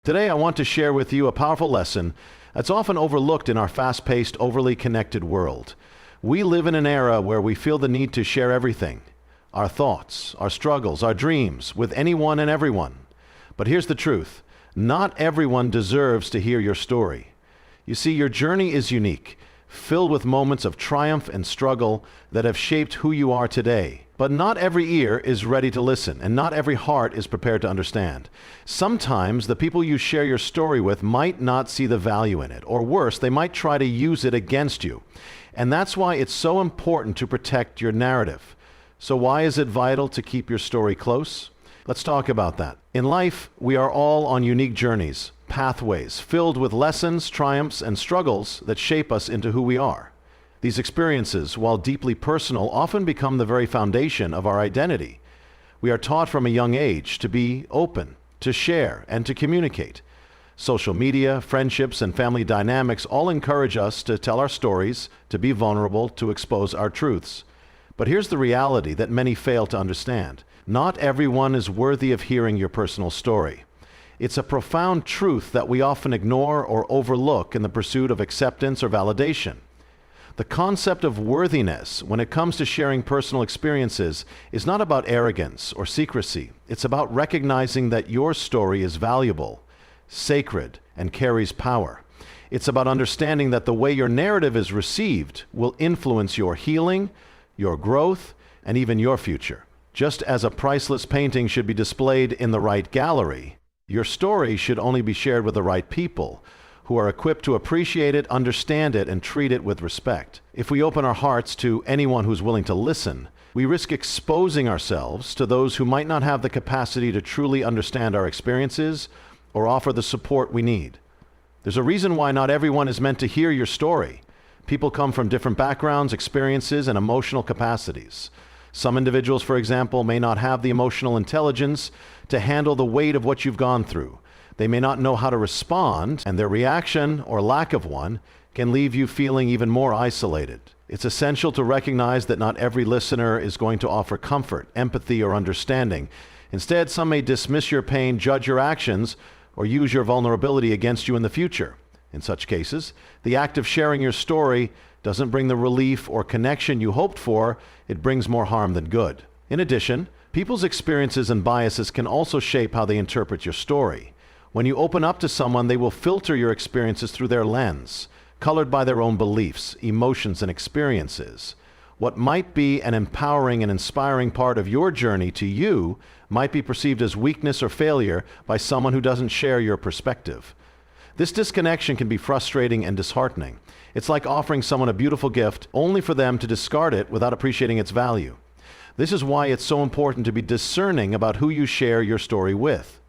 Today, I want to share with you a powerful lesson that's often overlooked in our fast-paced, overly connected world. We live in an era where we feel the need to share everything, our thoughts, our struggles, our dreams, with anyone and everyone. But here's the truth. Not everyone deserves to hear your story. You see, your journey is unique, filled with moments of triumph and struggle that have shaped who you are today. But not every ear is ready to listen, and not every heart is prepared to understand. Sometimes the people you share your story with might not see the value in it, or worse, they might try to use it against you. And that's why it's so important to protect your narrative. So why is it vital to keep your story close? Let's talk about that. In life, we are all on unique journeys, pathways, filled with lessons, triumphs, and struggles that shape us into who we are. These experiences, while deeply personal, often become the very foundation of our identity. We are taught from a young age to be open, to share, and to communicate. Social media, friendships, and family dynamics all encourage us to tell our stories, to be vulnerable, to expose our truths. But here's the reality that many fail to understand. Not everyone is worthy of hearing your personal story. It's a profound truth that we often ignore or overlook in the pursuit of acceptance or validation. The concept of worthiness when it comes to sharing personal experiences is not about arrogance or secrecy. It's about recognizing that your story is valuable, sacred, and carries power. It's about understanding that the way your narrative is received will influence your healing, your growth, and even your future. Just as a priceless painting should be displayed in the right gallery, your story should only be shared with the right people who are equipped to appreciate it, understand it, and treat it with respect. If we open our hearts to anyone who's willing to listen, we risk exposing ourselves to those who might not have the capacity to truly understand our experiences or offer the support we need. There's a reason why not everyone is meant to hear your story. People come from different backgrounds, experiences, and emotional capacities. Some individuals, for example, may not have the emotional intelligence to handle the weight of what you've gone through. They may not know how to respond, and their reaction, or lack of one, can leave you feeling even more isolated. It's essential to recognize that not every listener is going to offer comfort, empathy, or understanding. Instead, some may dismiss your pain, judge your actions, or use your vulnerability against you in the future. In such cases, the act of sharing your story doesn't bring the relief or connection you hoped for. It brings more harm than good. In addition, people's experiences and biases can also shape how they interpret your story. When you open up to someone, they will filter your experiences through their lens, colored by their own beliefs, emotions, and experiences. What might be an empowering and inspiring part of your journey to you might be perceived as weakness or failure by someone who doesn't share your perspective. This disconnection can be frustrating and disheartening. It's like offering someone a beautiful gift only for them to discard it without appreciating its value. This is why it's so important to be discerning about who you share your story with.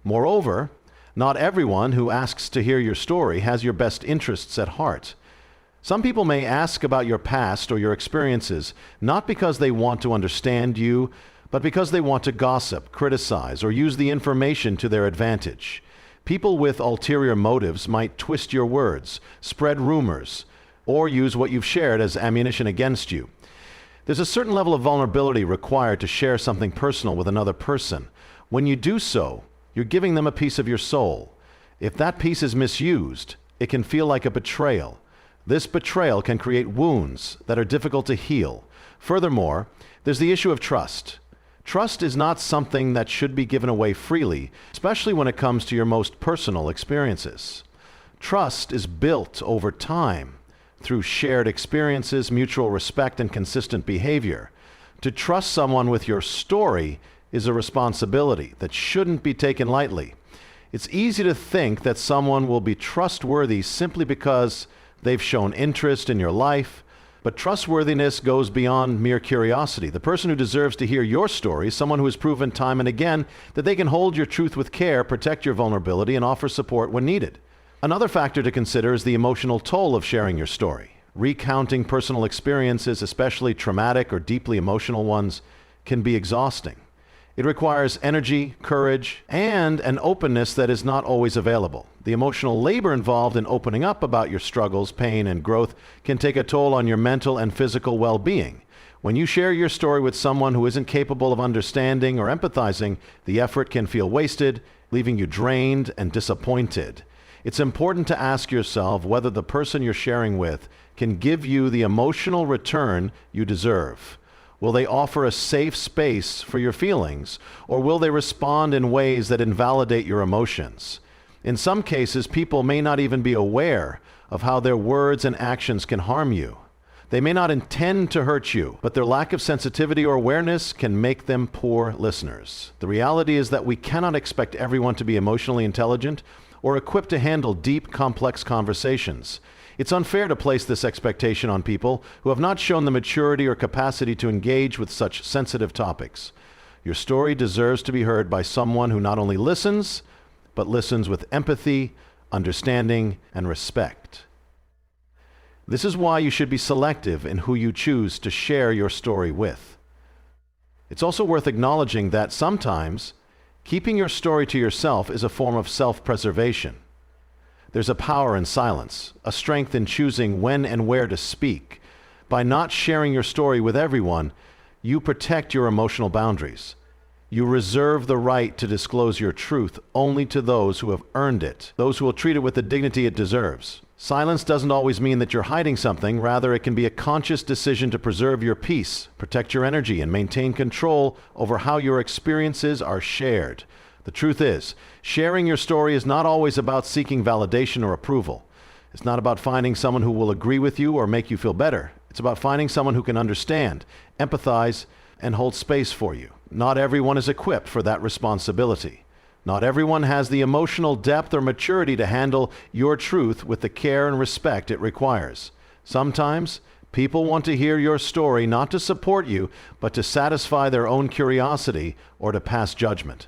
Moreover, not everyone who asks to hear your story has your best interests at heart. Some people may ask about your past or your experiences, not because they want to understand you, but because they want to gossip, criticize, or use the information to their advantage. People with ulterior motives might twist your words, spread rumors, or use what you've shared as ammunition against you. There's a certain level of vulnerability required to share something personal with another person. When you do so, you're giving them a piece of your soul. If that piece is misused, it can feel like a betrayal. This betrayal can create wounds that are difficult to heal. Furthermore, there's the issue of trust. Trust is not something that should be given away freely, especially when it comes to your most personal experiences. Trust is built over time through shared experiences, mutual respect, and consistent behavior. To trust someone with your story is a responsibility that shouldn't be taken lightly. It's easy to think that someone will be trustworthy simply because they've shown interest in your life, but trustworthiness goes beyond mere curiosity. The person who deserves to hear your story is someone who has proven time and again that they can hold your truth with care, protect your vulnerability, and offer support when needed. Another factor to consider is the emotional toll of sharing your story. Recounting personal experiences, especially traumatic or deeply emotional ones, can be exhausting. It requires energy, courage, and an openness that is not always available. The emotional labor involved in opening up about your struggles, pain, and growth can take a toll on your mental and physical well-being. When you share your story with someone who isn't capable of understanding or empathizing, the effort can feel wasted leaving you drained and disappointed. It's important to ask yourself whether the person you're sharing with can give you the emotional return you deserve. Will they offer a safe space for your feelings, or will they respond in ways that invalidate your emotions? In some cases, people may not even be aware of how their words and actions can harm you. They may not intend to hurt you, but their lack of sensitivity or awareness can make them poor listeners. The reality is that we cannot expect everyone to be emotionally intelligent or equipped to handle deep, complex conversations. It's unfair to place this expectation on people who have not shown the maturity or capacity to engage with such sensitive topics. Your story deserves to be heard by someone who not only listens, but listens with empathy, understanding, and respect. This is why you should be selective in who you choose to share your story with. It's also worth acknowledging that sometimes keeping your story to yourself is a form of self-preservation. There's a power in silence, a strength in choosing when and where to speak. By not sharing your story with everyone, you protect your emotional boundaries. You reserve the right to disclose your truth only to those who have earned it, those who will treat it with the dignity it deserves. Silence doesn't always mean that you're hiding something. Rather, it can be a conscious decision to preserve your peace, protect your energy, and maintain control over how your experiences are shared. The truth is, sharing your story is not always about seeking validation or approval. It's not about finding someone who will agree with you or make you feel better. It's about finding someone who can understand, empathize, and hold space for you. Not everyone is equipped for that responsibility. Not everyone has the emotional depth or maturity to handle your truth with the care and respect it requires. Sometimes, people want to hear your story not to support you, but to satisfy their own curiosity or to pass judgment.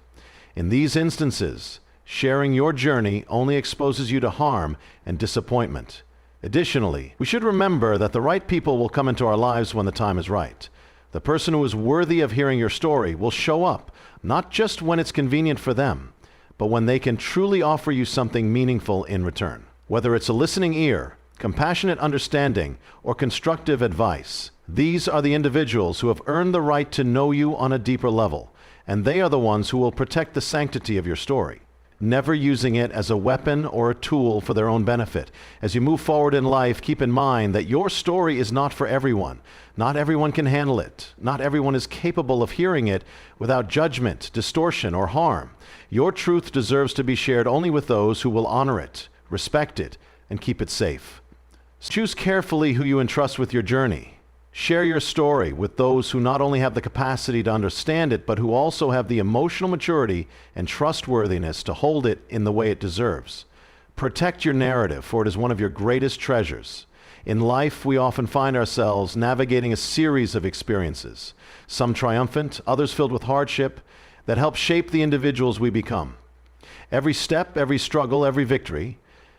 In these instances, sharing your journey only exposes you to harm and disappointment. Additionally, we should remember that the right people will come into our lives when the time is right. The person who is worthy of hearing your story will show up, not just when it's convenient for them, but when they can truly offer you something meaningful in return. Whether it's a listening ear, compassionate understanding, or constructive advice, these are the individuals who have earned the right to know you on a deeper level, and they are the ones who will protect the sanctity of your story, never using it as a weapon or a tool for their own benefit. As you move forward in life, keep in mind that your story is not for everyone. Not everyone can handle it. Not everyone is capable of hearing it without judgment, distortion, or harm. Your truth deserves to be shared only with those who will honor it, respect it, and keep it safe. Choose carefully who you entrust with your journey. Share your story with those who not only have the capacity to understand it, but who also have the emotional maturity and trustworthiness to hold it in the way it deserves. Protect your narrative, for it is one of your greatest treasures. In life, we often find ourselves navigating a series of experiences, some triumphant, others filled with hardship, that help shape the individuals we become. Every step, every struggle, every victory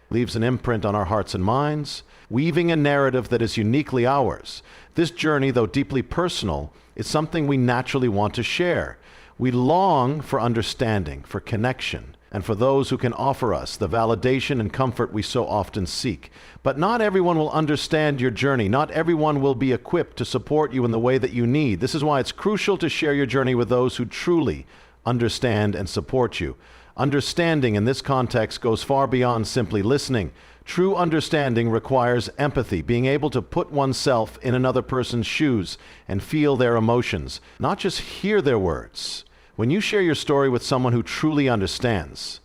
leaves an imprint on our hearts and minds, weaving a narrative that is uniquely ours. This journey, though deeply personal, is something we naturally want to share. We long for understanding, for connection, and for those who can offer us the validation and comfort we so often seek. But not everyone will understand your journey. Not everyone will be equipped to support you in the way that you need. This is why it's crucial to share your journey with those who truly understand and support you. Understanding in this context goes far beyond simply listening. True understanding requires empathy, being able to put oneself in another person's shoes and feel their emotions, not just hear their words. When you share your story with someone who truly understands,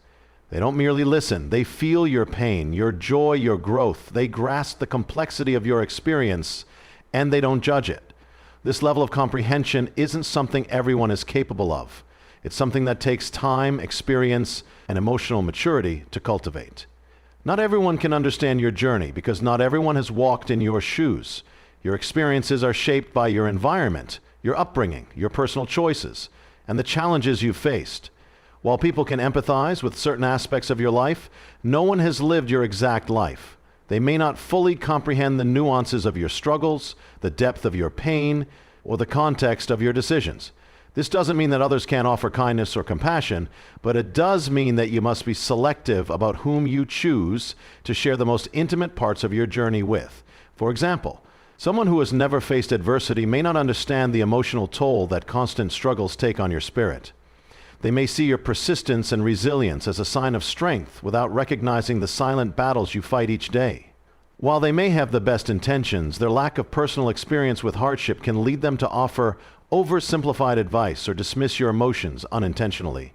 they don't merely listen, they feel your pain, your joy, your growth. They grasp the complexity of your experience, and they don't judge it. This level of comprehension isn't something everyone is capable of. It's something that takes time, experience, and emotional maturity to cultivate. Not everyone can understand your journey because not everyone has walked in your shoes. Your experiences are shaped by your environment, your upbringing, your personal choices, and the challenges you've faced. While people can empathize with certain aspects of your life, no one has lived your exact life. They may not fully comprehend the nuances of your struggles, the depth of your pain, or the context of your decisions. This doesn't mean that others can't offer kindness or compassion, but it does mean that you must be selective about whom you choose to share the most intimate parts of your journey with. For example, someone who has never faced adversity may not understand the emotional toll that constant struggles take on your spirit. They may see your persistence and resilience as a sign of strength without recognizing the silent battles you fight each day. While they may have the best intentions, their lack of personal experience with hardship can lead them to offer oversimplified advice or dismiss your emotions unintentionally.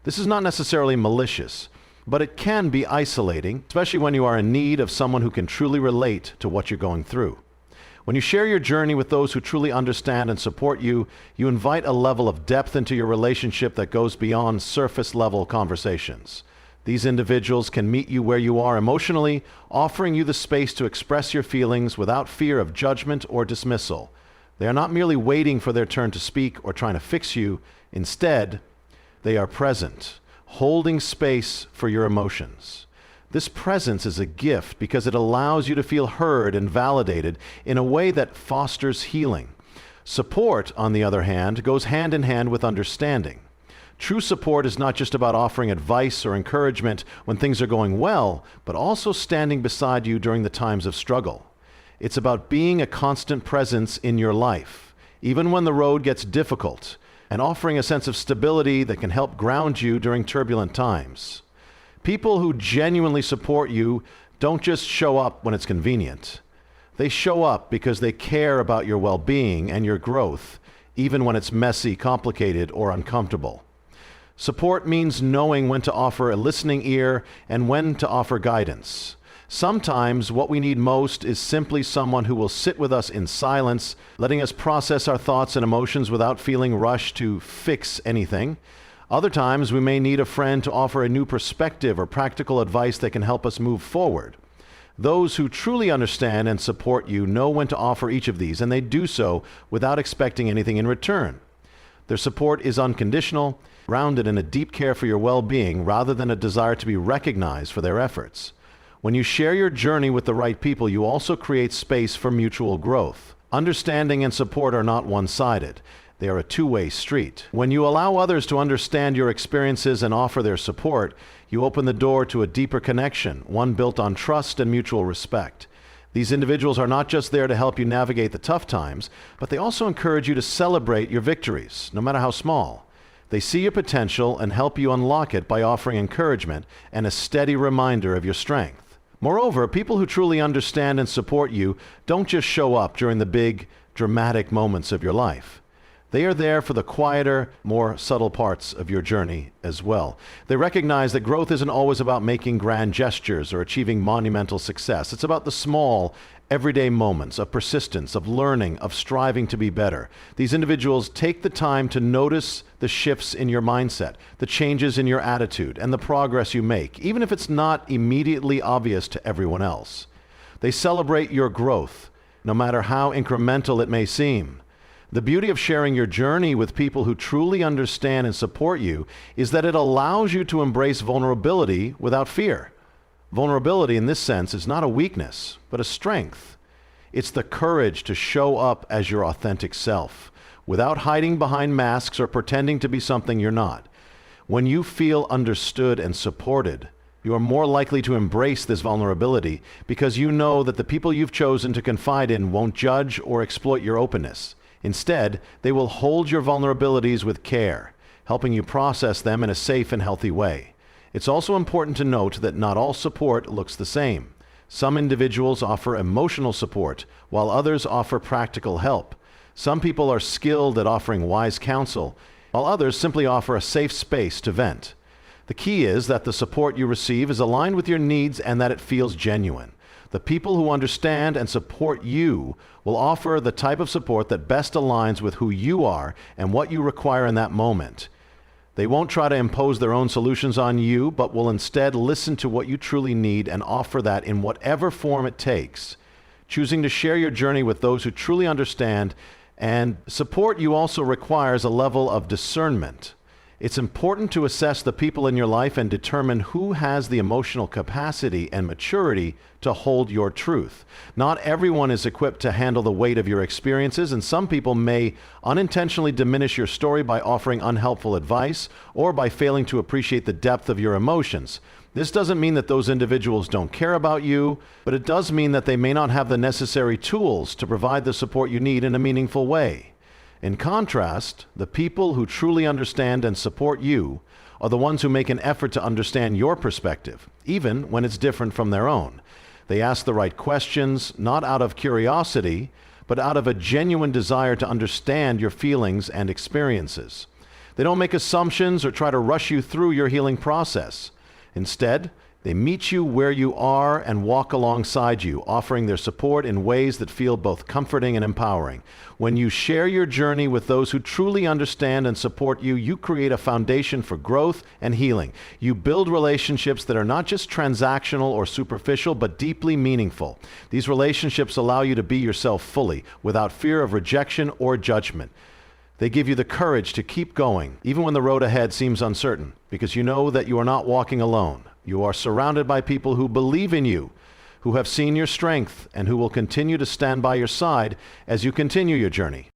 This is not necessarily malicious, but it can be isolating, especially when you are in need of someone who can truly relate to what you're going through. When you share your journey with those who truly understand and support you, you invite a level of depth into your relationship that goes beyond surface-level conversations. These individuals can meet you where you are emotionally, offering you the space to express your feelings without fear of judgment or dismissal. They are not merely waiting for their turn to speak or trying to fix you. Instead, they are present, holding space for your emotions. This presence is a gift because it allows you to feel heard and validated in a way that fosters healing. Support, on the other hand, goes hand in hand with understanding. True support is not just about offering advice or encouragement when things are going well, but also standing beside you during the times of struggle. It's about being a constant presence in your life, even when the road gets difficult, and offering a sense of stability that can help ground you during turbulent times. People who genuinely support you don't just show up when it's convenient. They show up because they care about your well-being and your growth, even when it's messy, complicated, or uncomfortable. Support means knowing when to offer a listening ear and when to offer guidance. Sometimes what we need most is simply someone who will sit with us in silence, letting us process our thoughts and emotions without feeling rushed to fix anything. Other times we may need a friend to offer a new perspective or practical advice that can help us move forward. Those who truly understand and support you know when to offer each of these, and they do so without expecting anything in return. Their support is unconditional, grounded in a deep care for your well-being rather than a desire to be recognized for their efforts. When you share your journey with the right people, you also create space for mutual growth. Understanding and support are not one-sided. They are a two-way street. When you allow others to understand your experiences and offer their support, you open the door to a deeper connection, one built on trust and mutual respect. These individuals are not just there to help you navigate the tough times, but they also encourage you to celebrate your victories, no matter how small. They see your potential and help you unlock it by offering encouragement and a steady reminder of your strength. Moreover, people who truly understand and support you don't just show up during the big, dramatic moments of your life. They are there for the quieter, more subtle parts of your journey as well. They recognize that growth isn't always about making grand gestures or achieving monumental success. It's about the small, everyday moments of persistence, of learning, of striving to be better. These individuals take the time to notice the shifts in your mindset, the changes in your attitude, and the progress you make, even if it's not immediately obvious to everyone else. They celebrate your growth, no matter how incremental it may seem. The beauty of sharing your journey with people who truly understand and support you is that it allows you to embrace vulnerability without fear. Vulnerability in this sense is not a weakness, but a strength. It's the courage to show up as your authentic self, without hiding behind masks or pretending to be something you're not. When you feel understood and supported, you are more likely to embrace this vulnerability because you know that the people you've chosen to confide in won't judge or exploit your openness. Instead, they will hold your vulnerabilities with care, helping you process them in a safe and healthy way. It's also important to note that not all support looks the same. Some individuals offer emotional support, while others offer practical help. Some people are skilled at offering wise counsel, while others simply offer a safe space to vent. The key is that the support you receive is aligned with your needs and that it feels genuine. The people who understand and support you will offer the type of support that best aligns with who you are and what you require in that moment. They won't try to impose their own solutions on you, but will instead listen to what you truly need and offer that in whatever form it takes. Choosing to share your journey with those who truly understand and support you also requires a level of discernment. It's important to assess the people in your life and determine who has the emotional capacity and maturity to hold your truth. Not everyone is equipped to handle the weight of your experiences, and some people may unintentionally diminish your story by offering unhelpful advice or by failing to appreciate the depth of your emotions. This doesn't mean that those individuals don't care about you, but it does mean that they may not have the necessary tools to provide the support you need in a meaningful way. In contrast, the people who truly understand and support you are the ones who make an effort to understand your perspective, even when it's different from their own. They ask the right questions, not out of curiosity, but out of a genuine desire to understand your feelings and experiences. They don't make assumptions or try to rush you through your healing process. Instead, they meet you where you are and walk alongside you, offering their support in ways that feel both comforting and empowering. When you share your journey with those who truly understand and support you, you create a foundation for growth and healing. You build relationships that are not just transactional or superficial, but deeply meaningful. These relationships allow you to be yourself fully, without fear of rejection or judgment. They give you the courage to keep going, even when the road ahead seems uncertain, because you know that you are not walking alone. You are surrounded by people who believe in you, who have seen your strength, and who will continue to stand by your side as you continue your journey.